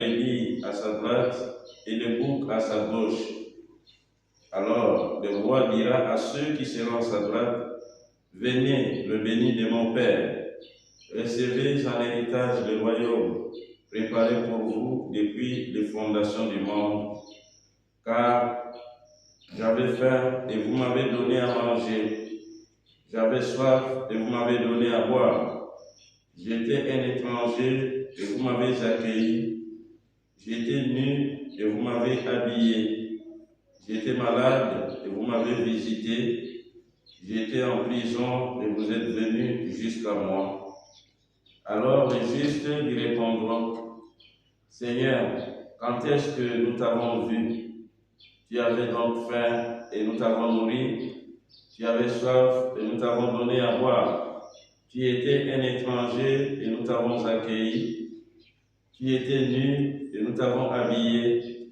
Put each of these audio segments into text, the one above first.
Élie à sa droite et le bouc à sa gauche. Alors le roi dira à ceux qui seront à sa droite, venez, le béni de mon Père, recevez en héritage le royaume préparé pour vous depuis les fondations du monde, car j'avais faim et vous m'avez donné à manger, j'avais soif et vous m'avez donné à boire, j'étais un étranger et vous m'avez accueilli, j'étais nu et vous m'avez habillé, j'étais malade et vous m'avez visité, j'étais en prison et vous êtes venus jusqu'à moi. Alors les justes lui répondront, Seigneur, quand est-ce que nous t'avons vu? Tu avais donc faim et nous t'avons nourri, tu avais soif et nous t'avons donné à boire, tu étais un étranger et nous t'avons accueilli, tu étais nu et nous t'avons habillé,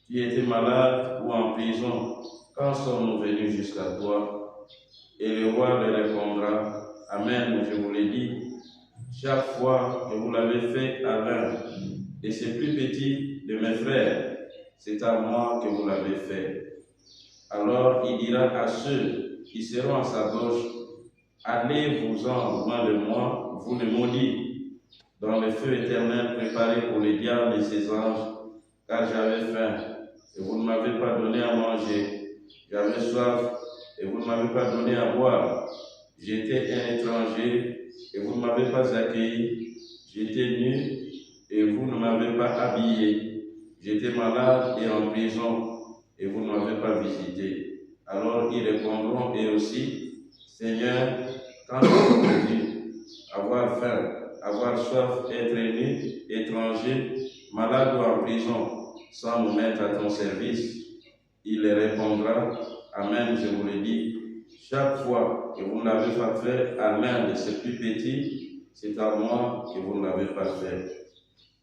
tu étais malade ou en prison, quand sommes-nous venus jusqu'à toi? Et le roi lui répondra, Amen, je vous l'ai dit, chaque fois que vous l'avez fait à l'un de ces plus petits de mes frères, c'est à moi que vous l'avez fait. Alors il dira à ceux qui seront à sa gauche, allez-vous-en loin de moi, vous les maudits, dans le feu éternel préparé pour les diables et ses anges, car j'avais faim, et vous ne m'avez pas donné à manger, j'avais soif, et vous ne m'avez pas donné à boire, j'étais un étranger, et vous ne m'avez pas accueilli, j'étais nu, et vous ne m'avez pas habillé, j'étais malade et en prison, et vous ne m'avez pas visité. Alors ils répondront eux aussi, Seigneur, quand avons-nous dit avoir faim, avoir soif, être nu, étranger, malade ou en prison, sans nous mettre à ton service? Il répondra, Amen, je vous le dis, chaque fois que vous ne l'avez pas fait à l'un de ces plus petits, c'est à moi que vous ne l'avez pas fait.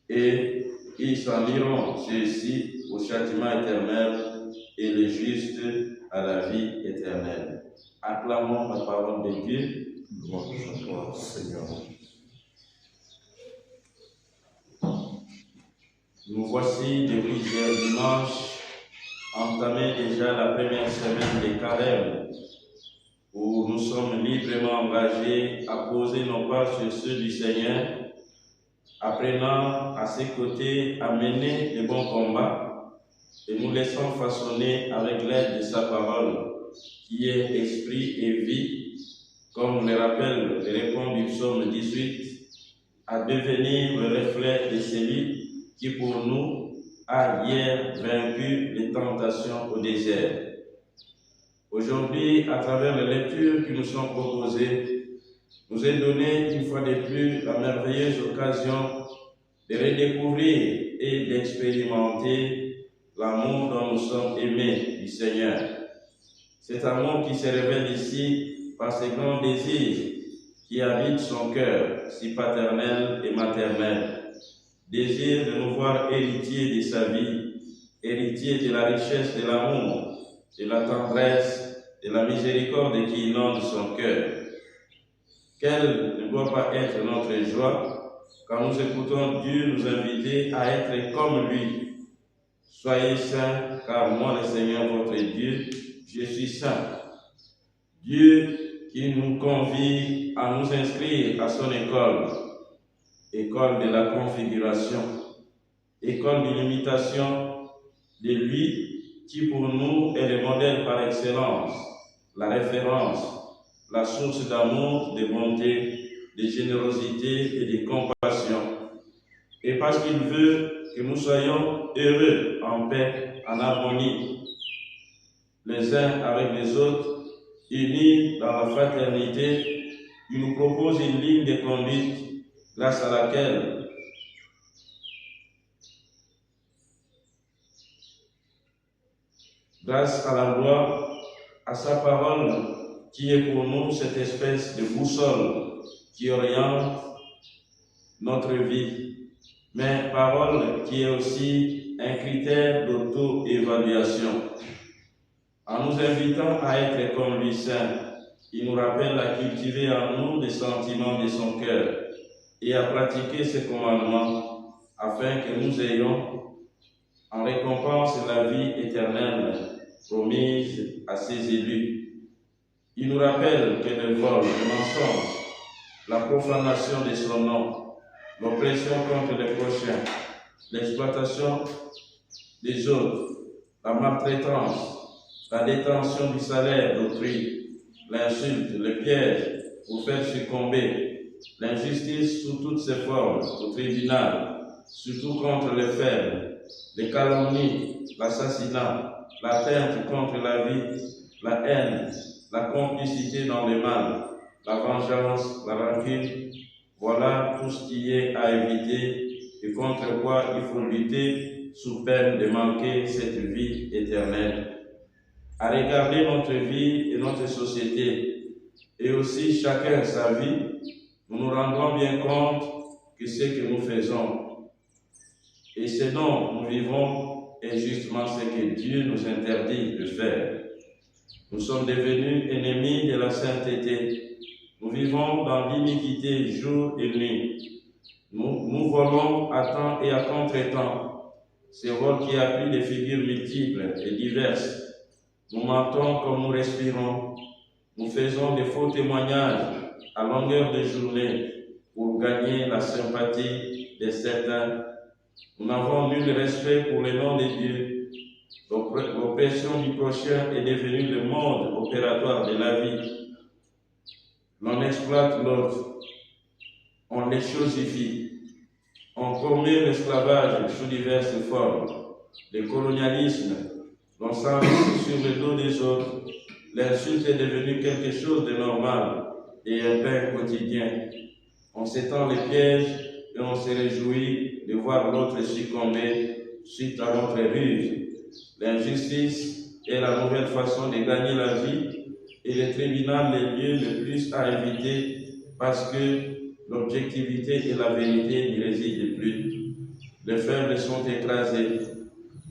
Et ils s'en iront, ceux-ci, au châtiment éternel, et les justes à la vie éternelle. Acclamons la parole de Dieu. Gloire à toi, Seigneur. Nous voici depuis hier dimanche, entamé déjà la première semaine des carême, où nous sommes librement engagés à poser nos pas sur ceux du Seigneur, apprenant à ses côtés à mener le bon combat, et nous laissons façonner avec l'aide de sa parole, qui est esprit et vie, comme le rappelle le répond du psaume 18, à devenir le reflet de celui qui pour nous a hier vaincu les tentations au désert. Aujourd'hui, à travers les lectures qui nous sont proposées, nous est donné une fois de plus la merveilleuse occasion de redécouvrir et d'expérimenter l'amour dont nous sommes aimés du Seigneur. Cet amour qui se révèle ici par ses grands désirs qui habitent son cœur, si paternel et maternel. Désir de nous voir héritiers de sa vie, héritiers de la richesse de l'amour, de la tendresse, de la miséricorde qui inonde son cœur. Quelle ne doit pas être notre joie quand nous écoutons Dieu nous inviter à être comme lui. Soyez saints, car moi, le Seigneur votre Dieu, je suis saint. Dieu qui nous convie à nous inscrire à son école, école de la configuration, école de l'imitation de lui qui pour nous est le modèle par excellence, la référence, la source d'amour, de bonté, de générosité et de compassion. Et parce qu'il veut que nous soyons heureux, en paix, en harmonie, les uns avec les autres, unis dans la fraternité, il nous propose une ligne de conduite grâce à laquelle grâce à la loi, à sa parole, qui est pour nous cette espèce de boussole qui oriente notre vie, mais parole qui est aussi un critère d'auto-évaluation. En nous invitant à être comme lui saint, il nous rappelle à cultiver en nous les sentiments de son cœur et à pratiquer ses commandements, afin que nous ayons en récompense la vie éternelle promise à ses élus. Il nous rappelle que le vol, le mensonge, la profanation de son nom, l'oppression contre les prochains, l'exploitation des autres, la maltraitance, la détention du salaire d'autrui, l'insulte, le piège pour faire succomber, l'injustice sous toutes ses formes au tribunal, surtout contre les faibles, les calomnies, l'assassinat, l'atteinte contre la vie, la haine, la complicité dans le mal, la vengeance, la rancune. Voilà tout ce qui est à éviter et contre quoi il faut lutter sous peine de manquer cette vie éternelle. À regarder notre vie et notre société, et aussi chacun sa vie, nous nous rendons bien compte que ce que nous faisons et ce dont nous vivons est justement ce que Dieu nous interdit de faire. Nous sommes devenus ennemis de la sainteté. Nous vivons dans l'iniquité jour et nuit. Nous volons à temps et à contre-temps. Ce vol qui a pris des figures multiples et diverses. Nous mentons comme nous respirons. Nous faisons des faux témoignages à longueur de journée pour gagner la sympathie de certains. Nous n'avons nul respect pour le nom de Dieu. L'oppression du prochain est devenue le mode opératoire de la vie. L'on exploite l'autre, on les chosifie, on commet l'esclavage sous diverses formes, le colonialisme, l'on s'enrichit sur le dos des autres, l'insulte est devenue quelque chose de normal et un pain quotidien. On s'étend les pièges et on se réjouit de voir l'autre succomber suite à notre ruse. L'injustice est la nouvelle façon de gagner la vie et le tribunal est le lieu le plus à éviter parce que l'objectivité et la vérité n'y résident plus. Les faibles sont écrasés.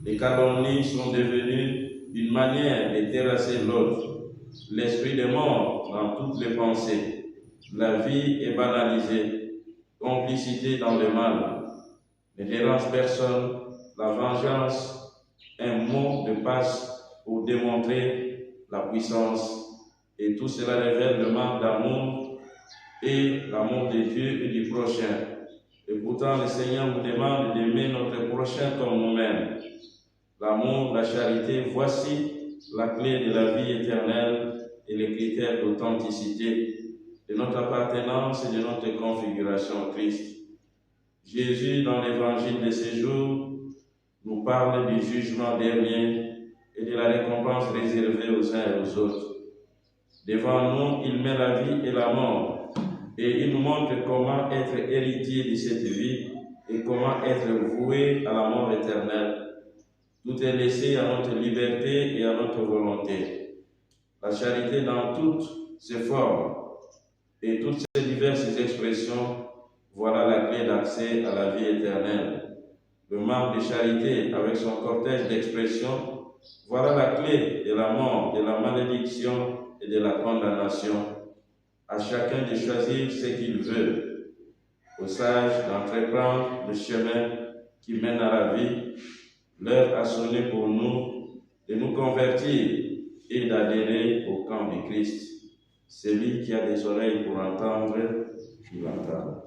Les calomnies sont devenues une manière de terrasser l'autre. L'esprit de mort dans toutes les pensées. La vie est banalisée. Complicité dans le mal. Ne dérange personne. La vengeance, un mot de passe pour démontrer la puissance. Et tout cela révèle le manque d'amour et l'amour de Dieu et du prochain. Et pourtant, le Seigneur nous demande d'aimer notre prochain comme nous-mêmes. L'amour, la charité, voici la clé de la vie éternelle et les critères d'authenticité, de notre appartenance et de notre configuration au Christ. Jésus, dans l'évangile de ces jours, nous parle du jugement dernier et de la récompense réservée aux uns et aux autres. Devant nous, il met la vie et la mort, et il nous montre comment être héritier de cette vie et comment être voué à la mort éternelle. Tout est laissé à notre liberté et à notre volonté. La charité dans toutes ses formes et toutes ses diverses expressions, voilà la clé d'accès à la vie éternelle. Le manque de charité avec son cortège d'expressions, voilà la clé de la mort, de la malédiction et de la condamnation. À chacun de choisir ce qu'il veut. Aux sages d'entreprendre le chemin qui mène à la vie. L'heure a sonné pour nous de nous convertir et d'adhérer au camp du Christ. Celui qui a des oreilles pour entendre, qu'il entende.